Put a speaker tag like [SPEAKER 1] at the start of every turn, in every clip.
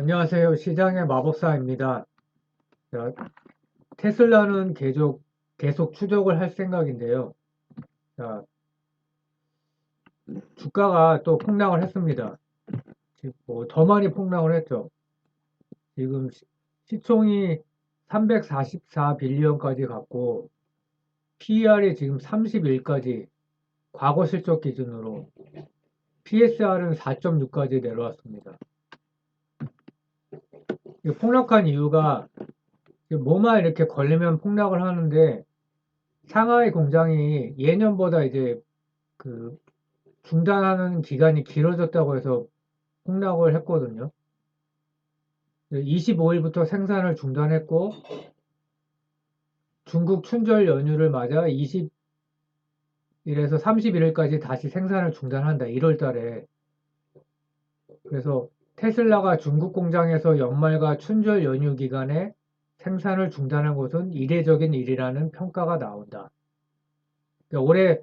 [SPEAKER 1] 안녕하세요. 시장의 마법사입니다. 자, 테슬라는 계속 추적을 할 생각인데요. 자, 주가가 또 폭락을 했습니다. 지금 더 많이 폭락을 했죠. 지금 시총이 344 빌리언까지 갔고, PER이 지금 31까지, 과거 실적 기준으로, PSR은 4.6까지 내려왔습니다. 폭락한 이유가 뭐만 이렇게 걸리면 폭락을 하는데, 상하이 공장이 예년보다 이제 그 중단하는 기간이 길어졌다고 해서 폭락을 했거든요. 25일부터 생산을 중단했고 중국 춘절 연휴를 맞아 20일에서 31일까지 다시 생산을 중단한다. 1월 달에. 그래서 테슬라가 중국 공장에서 연말과 춘절 연휴 기간에 생산을 중단한 것은 이례적인 일이라는 평가가 나온다. 그러니까 올해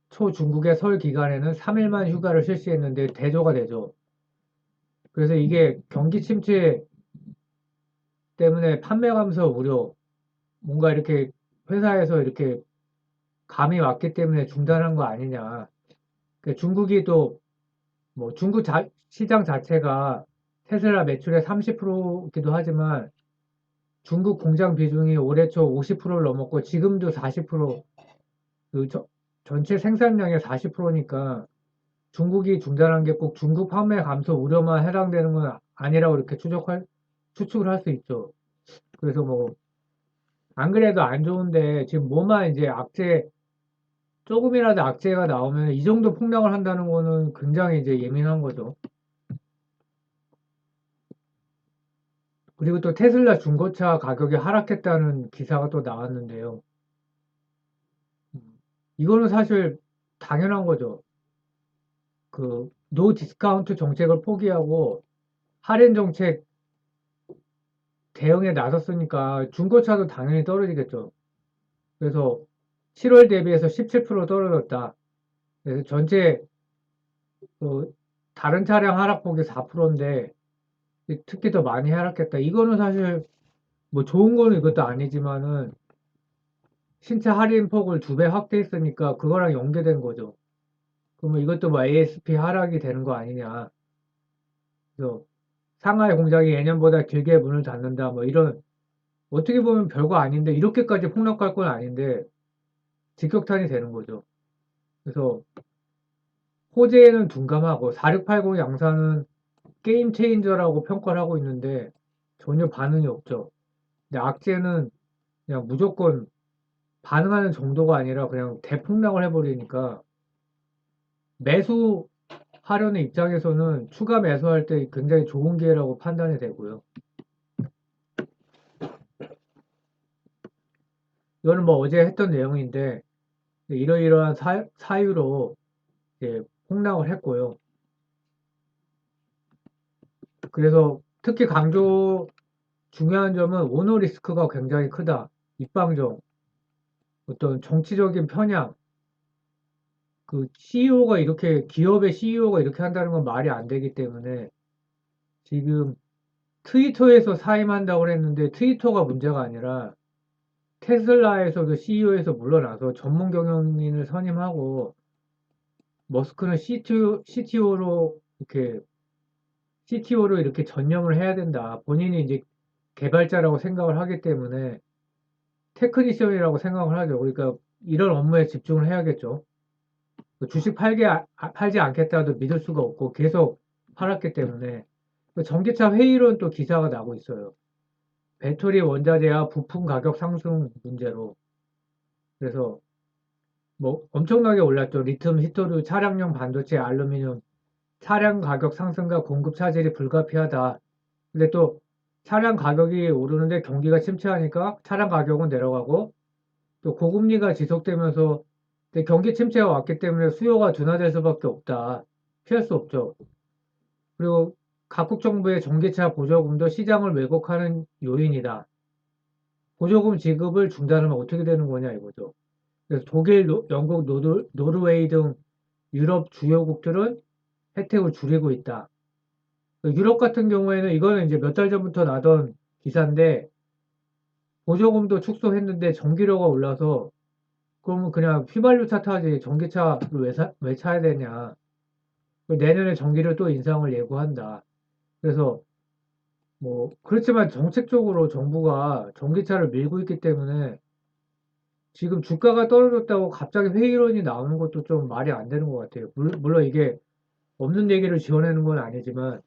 [SPEAKER 1] 초 중국의 설 기간에는 3일만 휴가를 실시했는데 대조가 되죠. 그래서 이게 경기 침체 때문에 판매 감소 우려, 뭔가 이렇게 회사에서 이렇게 감이 왔기 때문에 중단한 거 아니냐. 중국이 또, 중국 시장 자체가 테슬라 매출의 30%이기도 하지만 중국 공장 비중이 올해 초 50%를 넘었고 지금도 40%, 그 전체 생산량의 40%니까 중국이 중단한 게 꼭 중국 판매 감소 우려만 해당되는 건 아니라고 이렇게 추측을 할 수 있죠. 그래서 안 그래도 안 좋은데 지금 뭐만 이제 조금이라도 악재가 나오면 이 정도 폭락을 한다는 거는 굉장히 이제 예민한 거죠. 그리고 또 테슬라 중고차 가격이 하락했다는 기사가 또 나왔는데요. 이거는 사실 당연한 거죠. 노 디스카운트 정책을 포기하고 할인 정책 대응에 나섰으니까 중고차도 당연히 떨어지겠죠. 그래서 7월 대비해서 17% 떨어졌다. 그래서 전체 다른 차량 하락폭이 4%인데 특히 더 많이 하락했다. 이거는 사실 좋은 거는 이것도 아니지만은 신차 할인 폭을 2배 확대했으니까 그거랑 연계된 거죠. 그러면 이것도 ASP 하락이 되는 거 아니냐. 그래서 상하이 공장이 예년보다 길게 문을 닫는다. 이런 어떻게 보면 별거 아닌데 이렇게까지 폭락할 건 아닌데 직격탄이 되는 거죠. 그래서 호재에는 둔감하고 4680 양산은 게임 체인저라고 평가를 하고 있는데 전혀 반응이 없죠. 근데 악재는 그냥 무조건 반응하는 정도가 아니라 그냥 대폭락을 해버리니까 매수하려는 입장에서는 추가 매수할 때 굉장히 좋은 기회라고 판단이 되고요. 이거는 어제 했던 내용인데 이러이러한 사유로 이제 폭락을 했고요. 그래서 특히 중요한 점은 오너 리스크가 굉장히 크다. 입방정, 어떤 정치적인 편향, 기업의 CEO가 이렇게 한다는 건 말이 안 되기 때문에 지금 트위터에서 사임한다고 했는데 트위터가 문제가 아니라 테슬라에서도 CEO에서 물러나서 전문 경영인을 선임하고 머스크는 CTO로 이렇게 전념을 해야 된다. 본인이 이제 개발자라고 생각을 하기 때문에 테크니션이라고 생각을 하죠. 그러니까 이런 업무에 집중을 해야겠죠. 주식 팔지 않겠다도 믿을 수가 없고 계속 팔았기 때문에 전기차 회의론 또 기사가 나고 있어요. 배터리 원자재와 부품 가격 상승 문제로. 그래서 엄청나게 올랐죠. 리튬, 히토류, 차량용 반도체, 알루미늄, 차량 가격 상승과 공급 차질이 불가피하다. 근데 또 차량 가격이 오르는데 경기가 침체하니까 차량 가격은 내려가고 또 고금리가 지속되면서 경기 침체가 왔기 때문에 수요가 둔화될 수밖에 없다. 피할 수 없죠. 그리고 각국 정부의 전기차 보조금도 시장을 왜곡하는 요인이다. 보조금 지급을 중단하면 어떻게 되는 거냐 이거죠. 그래서 독일, 영국, 노르웨이 등 유럽 주요국들은 혜택을 줄이고 있다. 유럽 같은 경우에는 이거는 이제 몇 달 전부터 나던 기사인데 보조금도 축소했는데 전기료가 올라서 그러면 그냥 휘발유차 타지 전기차를 왜 차야 되냐. 내년에 전기료 또 인상을 예고한다. 그래서 뭐 그렇지만 정책적으로 정부가 전기차를 밀고 있기 때문에 지금 주가가 떨어졌다고 갑자기 회의론이 나오는 것도 좀 말이 안 되는 것 같아요. 물론 이게 없는 얘기를 지어내는 건 아니지만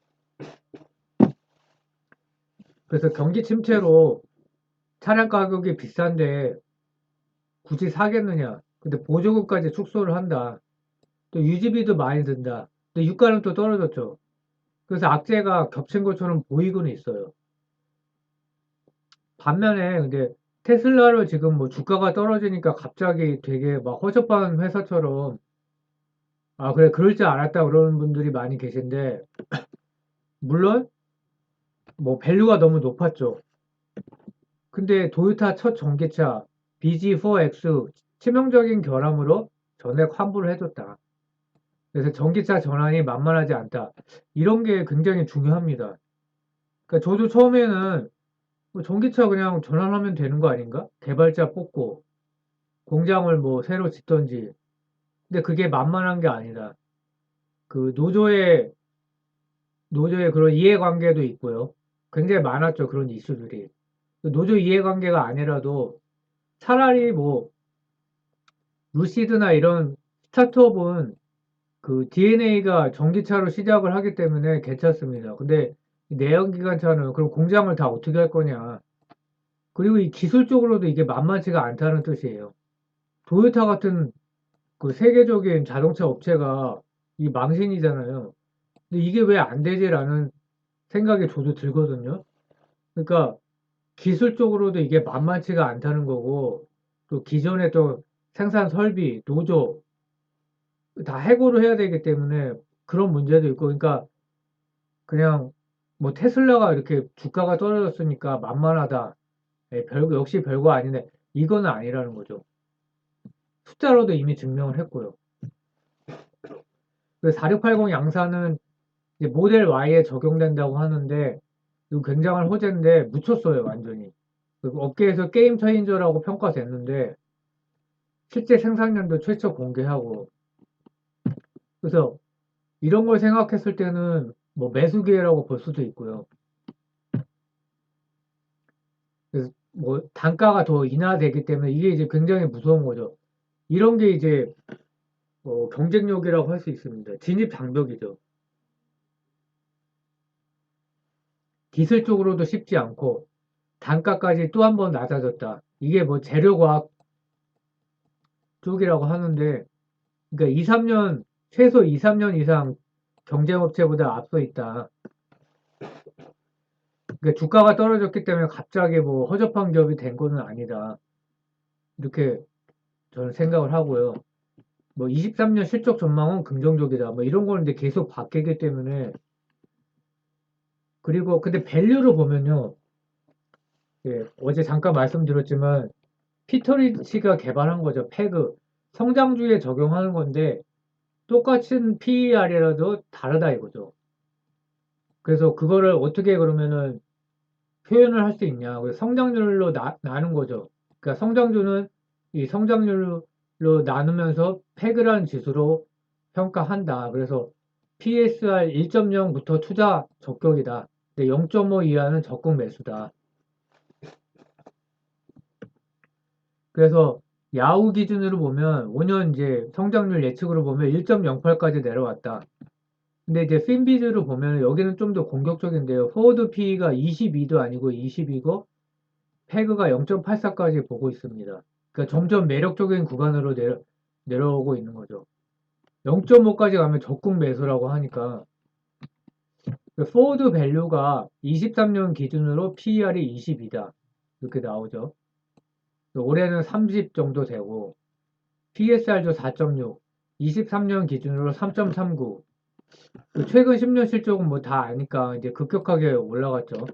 [SPEAKER 1] 그래서 경기 침체로 차량 가격이 비싼데 굳이 사겠느냐. 근데 보조금까지 축소를 한다. 또 유지비도 많이 든다. 근데 유가는 또 떨어졌죠. 그래서 악재가 겹친 것처럼 보이고는 있어요. 반면에 근데 테슬라를 지금 뭐 주가가 떨어지니까 갑자기 되게 막 허접한 회사처럼 아 그래 그럴 줄 알았다 그러는 분들이 많이 계신데 물론 뭐 밸류가 너무 높았죠. 근데 도요타 첫 전기차 BG4X 치명적인 결함으로 전액 환불을 해줬다. 그래서 전기차 전환이 만만하지 않다. 이런 게 굉장히 중요합니다. 그러니까 저도 처음에는 뭐 전기차 그냥 전환하면 되는 거 아닌가? 개발자 뽑고 공장을 뭐 새로 짓던지. 근데 그게 만만한 게 아니다. 그 노조의 그런 이해관계도 있고요. 굉장히 많았죠. 그런 이슈들이. 그 노조 이해관계가 아니라도 차라리 뭐 루시드나 이런 스타트업은 그 DNA가 전기차로 시작을 하기 때문에 괜찮습니다. 근데 내연기관차는 그럼 공장을 다 어떻게 할 거냐. 그리고 이 기술적으로도 이게 만만치가 않다는 뜻이에요. 도요타 같은 그 세계적인 자동차 업체가 이 망신이잖아요. 근데 이게 왜 안 되지라는 생각이 저도 들거든요. 그러니까 기술적으로도 이게 만만치가 않다는 거고 또 기존의 또 생산 설비, 노조 다 해고를 해야 되기 때문에 그런 문제도 있고 그러니까 그냥 뭐 테슬라가 이렇게 주가가 떨어졌으니까 만만하다. 별거 역시 별거 아니네. 이거는 아니라는 거죠. 숫자로도 이미 증명을 했고요. 그 4680 양산은 이제 모델 Y에 적용된다고 하는데 이거 굉장한 호재인데 묻혔어요 완전히. 그 업계에서 게임 체인저라고 평가됐는데 실제 생산량도 최초 공개하고 그래서 이런 걸 생각했을 때는 뭐 매수 기회라고 볼 수도 있고요. 그래서 뭐 단가가 더 인하되기 때문에 이게 이제 굉장히 무서운 거죠. 이런 게 이제 경쟁력이라고 할 수 있습니다. 진입 장벽이죠. 기술적으로도 쉽지 않고 단가까지 또 한 번 낮아졌다. 이게 뭐 재료과학 쪽이라고 하는데 그러니까 2, 3년 최소 2, 3년 이상 경쟁업체보다 앞서 있다. 그러니까 주가가 떨어졌기 때문에 갑자기 뭐 허접한 기업이 된 거는 아니다. 이렇게 저는 생각을 하고요. 뭐 23년 실적 전망은 긍정적이다. 뭐 이런 거는 이제 계속 바뀌기 때문에 그리고 근데 밸류를 보면요. 예, 어제 잠깐 말씀드렸지만 피터리치가 개발한 거죠. 패그. 성장주에 적용하는 건데 똑같은 PER이라도 다르다 이거죠. 그래서 그거를 어떻게 그러면은 표현을 할 수 있냐. 그래서 성장률로 나눈 거죠. 그러니까 성장주는 이 성장률로 나누면서 패그라는 지수로 평가한다. 그래서 PSR 1.0부터 투자 적격이다. 근데 0.5 이하는 적극 매수다. 그래서 야후 기준으로 보면 5년 이제 성장률 예측으로 보면 1.08까지 내려왔다. 근데 이제 핀비즈로 보면 여기는 좀 더 공격적인데요. 포워드 P가 22도 아니고 20이고 패그가 0.84까지 보고 있습니다. 그러니까 점점 매력적인 구간으로 내려오고 있는 거죠. 0.5까지 가면 적극 매수라고 하니까 포워드 밸류가 23년 기준으로 PER이 22다. 이렇게 나오죠. 올해는 30 정도 되고 PSR도 4.6, 23년 기준으로 3.39. 최근 10년 실적은 뭐 다 아니까 이제 급격하게 올라갔죠.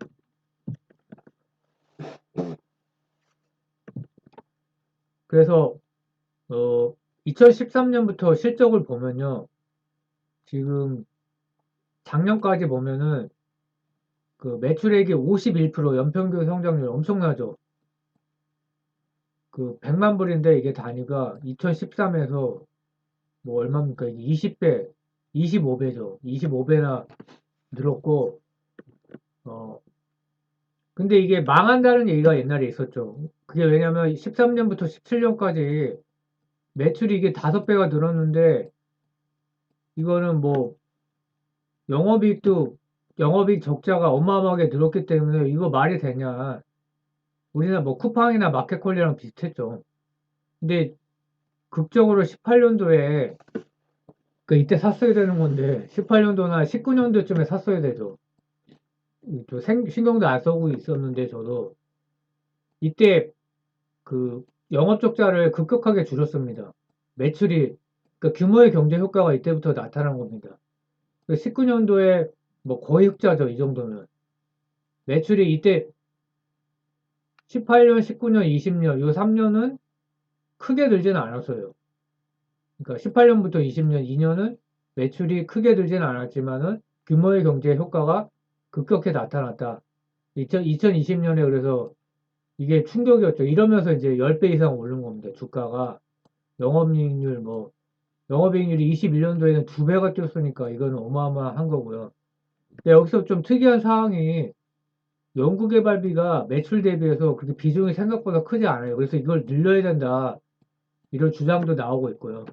[SPEAKER 1] 그래서 2013년부터 실적을 보면요. 지금 작년까지 보면은 그 매출액이 51% 연평균 성장률 엄청나죠. 그 100만 불인데 이게 단위가 2013에서 뭐 얼마입니까? 이게 20배, 25배죠. 25배나 늘었고, 근데 이게 망한다는 얘기가 옛날에 있었죠. 그게 왜냐면 13년부터 17년까지 매출이 이게 5배가 늘었는데, 이거는 뭐 영업이익도 영업이익 적자가 어마어마하게 늘었기 때문에 이거 말이 되냐. 우리나라 뭐 쿠팡이나 마켓컬리랑 비슷했죠. 근데 극적으로 18년도에 그 이때 샀어야 되는 건데 18년도나 19년도쯤에 샀어야 되죠. 또 신경도 안 쓰고 있었는데 저도 이때 그 영업 적자를 급격하게 줄였습니다. 매출이 그 규모의 경제 효과가 이때부터 나타난 겁니다. 19년도에 뭐 거의 흑자죠. 이 정도면 매출이 이때 18년, 19년, 20년 요 3년은 크게 늘지는 않았어요. 그러니까 18년부터 20년, 2년은 매출이 크게 늘지는 않았지만은 규모의 경제 효과가 급격히 나타났다. 2020년에 그래서 이게 충격이었죠. 이러면서 이제 10배 이상 오른 겁니다. 주가가. 영업이익률 뭐, 영업이익률이 21년도에는 2배가 뛰었으니까 이거는 어마어마한 거고요. 근데 여기서 좀 특이한 사항이 연구개발비가 매출 대비해서 그렇게 비중이 생각보다 크지 않아요. 그래서 이걸 늘려야 된다. 이런 주장도 나오고 있고요.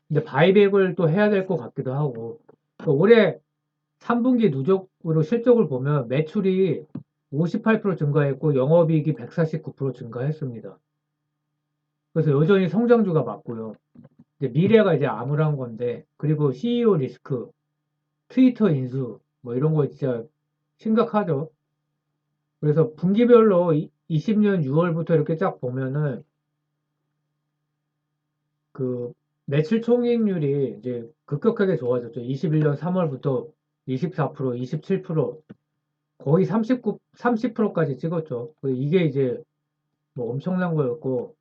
[SPEAKER 1] 근데 바이백을 또 해야 될 것 같기도 하고. 올해 3분기 누적으로 실적을 보면 매출이 58% 증가했고 영업이익이 149% 증가했습니다. 그래서 여전히 성장주가 맞고요. 이제 미래가 이제 암울한 건데, 그리고 CEO 리스크, 트위터 인수, 뭐 이런 거 진짜 심각하죠. 그래서 분기별로 20년 6월부터 이렇게 쫙 보면은 그 매출 총이익률이 이제 급격하게 좋아졌죠. 21년 3월부터 24%, 27%, 거의 30%까지 찍었죠. 이게 이제 뭐 엄청난 거였고,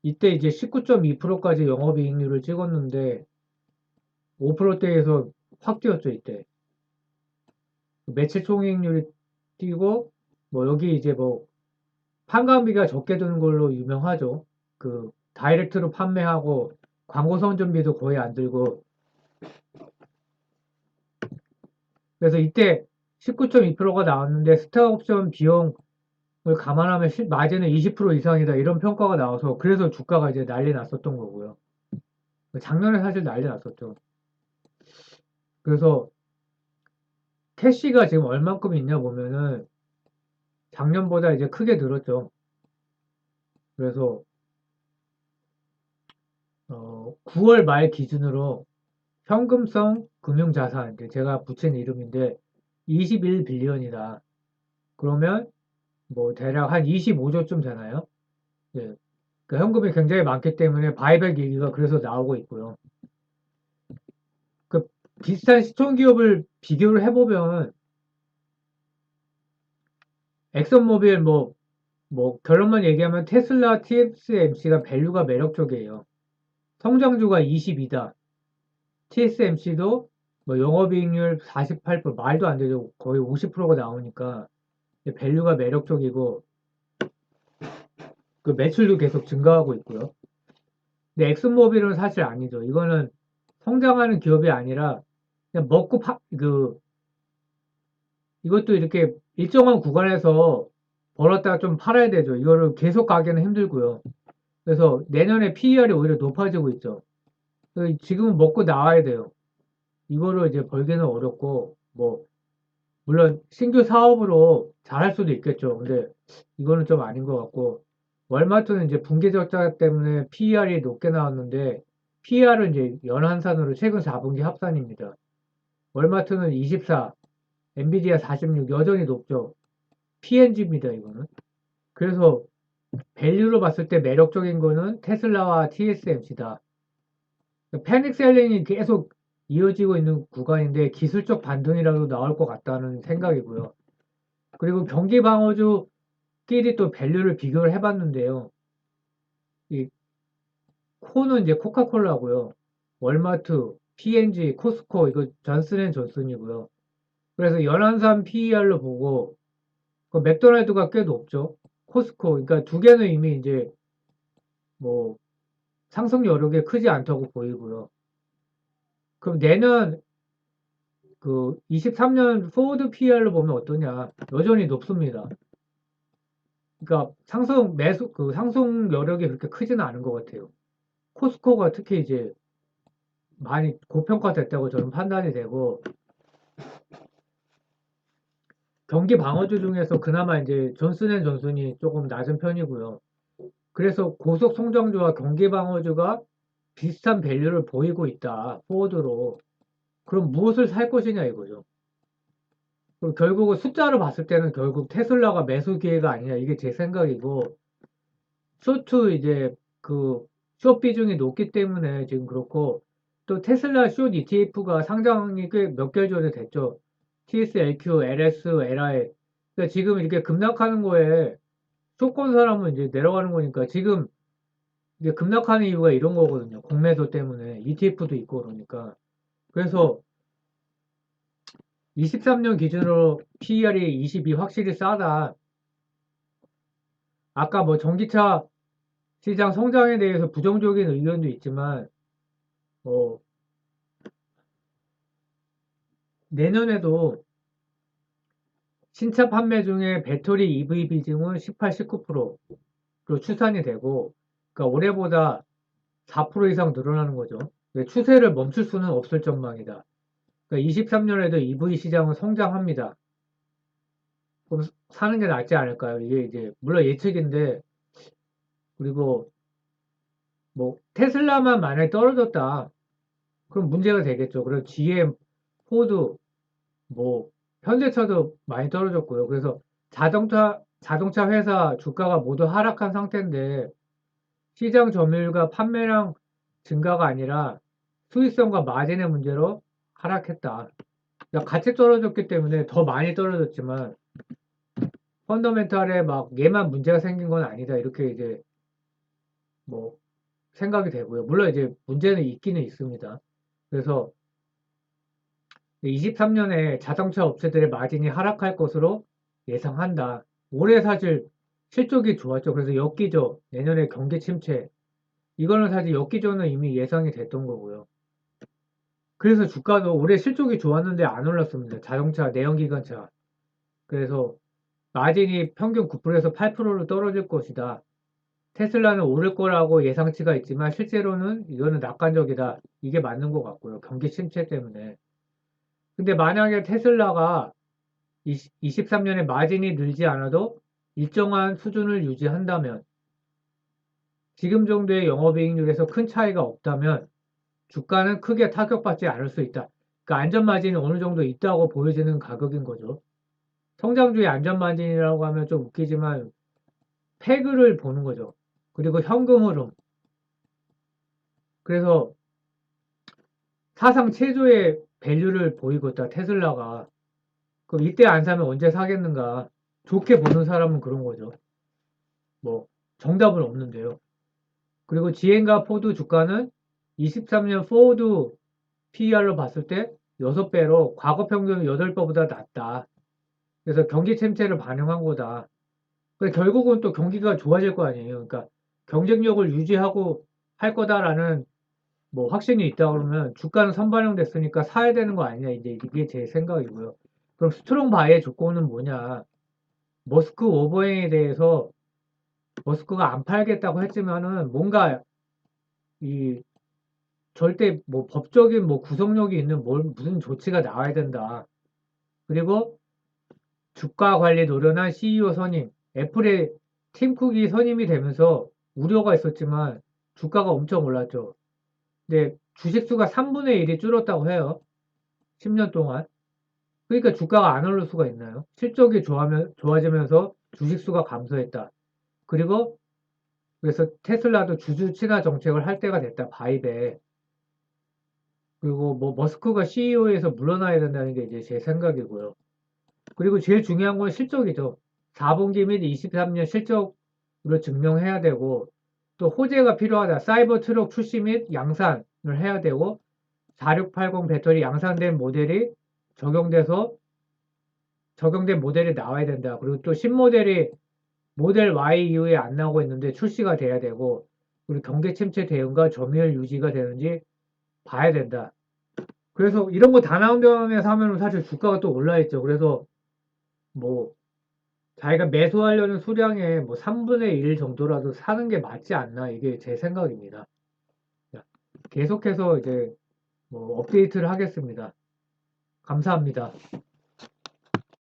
[SPEAKER 1] 이때 이제 19.2%까지 영업이익률을 찍었는데, 5%대에서 확 뛰었죠, 이때. 매출 총이익률이 뛰고, 뭐 여기 이제 뭐 판관비가 적게 드는 걸로 유명하죠. 그 다이렉트로 판매하고 광고 선전비도 거의 안 들고, 그래서 이때 19.2%가 나왔는데 스탁옵션 비용을 감안하면 마진은 20% 이상이다 이런 평가가 나와서 그래서 주가가 이제 난리 났었던 거고요. 작년에 사실 난리 났었죠. 그래서 캐시가 지금 얼만큼 있냐 보면은 작년보다 이제 크게 늘었죠. 그래서 9월 말 기준으로 현금성 금융자산, 제가 붙인 이름인데 21빌리언이다. 그러면 뭐 대략 한 25조쯤 되나요? 예. 그 현금이 굉장히 많기 때문에 바이백 얘기가 그래서 나오고 있고요. 그 비슷한 시총 기업을 비교를 해보면 엑선모빌 뭐 결론만 얘기하면 테슬라, TSMC가 밸류가 매력적이에요. 성장주가 22다. TSMC도 뭐 영업이익률 48% 말도 안 되죠. 거의 50%가 나오니까 밸류가 매력적이고 그 매출도 계속 증가하고 있고요. 근데 엑슨모빌은 사실 아니죠. 이거는 성장하는 기업이 아니라 그냥 이것도 이렇게 일정한 구간에서 벌었다가 좀 팔아야 되죠. 이거를 계속 가기는 힘들고요. 그래서 내년에 PER이 오히려 높아지고 있죠. 지금은 먹고 나와야 돼요. 이거를 이제 벌기는 어렵고, 뭐, 물론 신규 사업으로 잘할 수도 있겠죠. 근데 이거는 좀 아닌 것 같고, 월마트는 이제 분기 적자 때문에 PER이 높게 나왔는데, PER은 이제 연한산으로 최근 4분기 합산입니다. 월마트는 24, 엔비디아 46, 여전히 높죠. PNG입니다, 이거는. 그래서 밸류로 봤을 때 매력적인 거는 테슬라와 TSMC다. 패닉 셀링이 계속 이어지고 있는 구간인데 기술적 반등이라도 나올 것 같다는 생각이고요. 그리고 경기 방어주끼리 또 밸류를 비교를 해봤는데요. 이 코는 이제 코카콜라고요. 월마트, P&G, 코스코, 이거 존슨앤존슨이고요. 그래서 연환산 PER로 보고, 그 맥도날드가 꽤 높죠. 코스코, 그러니까 두 개는 이미 이제 뭐 상승 여력이 크지 않다고 보이고요. 그럼 내년 그 23년 포워드 PER로 보면 어떠냐? 여전히 높습니다. 그러니까 상승 여력이 그렇게 크지는 않은 것 같아요. 코스코가 특히 이제 많이 고평가됐다고 저는 판단이 되고, 경기 방어주 중에서 그나마 이제 존슨앤존슨이 조금 낮은 편이고요. 그래서 고속 성장주와 경기 방어주가 비슷한 밸류를 보이고 있다. 포워드로. 그럼 무엇을 살 것이냐 이거죠. 그리고 결국은 숫자로 봤을 때는 결국 테슬라가 매수 기회가 아니냐 이게 제 생각이고, 쇼트 이제 그 숏 비중이 높기 때문에 지금 그렇고, 또 테슬라 숏 ETF가 상장이 꽤 몇 개월 전에 됐죠. TSLQ, LS, LI. 그러니까 지금 이렇게 급락하는 거에 숏건 사람은 이제 내려가는 거니까 지금 이게 급락하는 이유가 이런 거거든요. 공매도 때문에 ETF도 있고 그러니까. 그래서 23년 기준으로 PER이 22 확실히 싸다. 아까 뭐 전기차 시장 성장에 대해서 부정적인 의견도 있지만 뭐 내년에도 신차 판매 중에 배터리 EV 비중은 18, 19%로 추산이 되고, 그러니까 올해보다 4% 이상 늘어나는 거죠. 추세를 멈출 수는 없을 전망이다. 그러니까 23년에도 EV 시장은 성장합니다. 그럼 사는 게 낫지 않을까요? 이게 이제 물론 예측인데, 그리고 뭐 테슬라만 만약에 떨어졌다, 그럼 문제가 되겠죠. 그리고 GM, 포드, 뭐 현대차도 많이 떨어졌고요. 그래서 자동차 회사 주가가 모두 하락한 상태인데 시장 점유율과 판매량 증가가 아니라 수익성과 마진의 문제로 하락했다. 그러니까 같이 떨어졌기 때문에 더 많이 떨어졌지만 펀더멘탈에 막 얘만 문제가 생긴 건 아니다. 이렇게 이제 뭐 생각이 되고요. 물론 이제 문제는 있기는 있습니다. 그래서 23년에 자동차 업체들의 마진이 하락할 것으로 예상한다. 올해 사실 실적이 좋았죠. 그래서 엽기조, 내년에 경기 침체. 이거는 사실 엽기조는 이미 예상이 됐던 거고요. 그래서 주가도 올해 실적이 좋았는데 안 올랐습니다. 자동차, 내연기관차. 그래서 마진이 평균 9%에서 8%로 떨어질 것이다. 테슬라는 오를 거라고 예상치가 있지만 실제로는 이거는 낙관적이다. 이게 맞는 것 같고요. 경기 침체 때문에. 근데 만약에 테슬라가 23년에 마진이 늘지 않아도 일정한 수준을 유지한다면, 지금 정도의 영업이익률에서 큰 차이가 없다면 주가는 크게 타격받지 않을 수 있다. 그러니까 안전마진이 어느 정도 있다고 보여지는 가격인 거죠. 성장주의 안전마진이라고 하면 좀 웃기지만 패그를 보는 거죠. 그리고 현금 흐름. 그래서 사상 최저의 밸류를 보이고 있다. 테슬라가. 그럼 이때 안 사면 언제 사겠는가. 좋게 보는 사람은 그런 거죠. 뭐 정답은 없는데요. 그리고 지엔과 포드 주가는 23년 포드 PER로 봤을 때 6배로 과거 평균 8배보다 낮다. 그래서 경기 침체를 반영한 거다. 근데 결국은 또 경기가 좋아질 거 아니에요. 그러니까 경쟁력을 유지하고 할 거다라는 뭐 확신이 있다 그러면 주가는 선반영됐으니까 사야 되는 거 아니냐. 이제 이게 제 생각이고요. 그럼 스트롱 바이의 조건은 뭐냐? 머스크 오버행에 대해서 머스크가 안 팔겠다고 했지만은 뭔가 이 절대 뭐 법적인 뭐 구속력이 있는 무슨 조치가 나와야 된다. 그리고 주가 관리 노련한 CEO 선임, 애플의 팀 쿡이 선임이 되면서 우려가 있었지만 주가가 엄청 올랐죠. 근데 주식수가 3분의 1이 줄었다고 해요. 10년 동안. 그러니까 주가가 안 오를 수가 있나요? 실적이 좋아지면서 주식수가 감소했다. 그리고 그래서 테슬라도 주주 친화 정책을 할 때가 됐다. 바이백. 그리고 뭐 머스크가 CEO에서 물러나야 된다는 게 이제 제 생각이고요. 그리고 제일 중요한 건 실적이죠. 4분기 및 23년 실적으로 증명해야 되고 또 호재가 필요하다. 사이버 트럭 출시 및 양산을 해야 되고 4680 배터리 양산된 모델이 적용된 모델이 나와야 된다. 그리고 또 신모델이 모델 Y 이후에 안 나오고 있는데 출시가 돼야 되고, 그리고 경기 침체 대응과 점유율 유지가 되는지 봐야 된다. 그래서 이런 거 다 나온 다음에 사면은 사실 주가가 또 올라있죠. 그래서 뭐 자기가 매수하려는 수량의 뭐 3분의 1 정도라도 사는 게 맞지 않나, 이게 제 생각입니다. 계속해서 이제 뭐 업데이트를 하겠습니다. 감사합니다.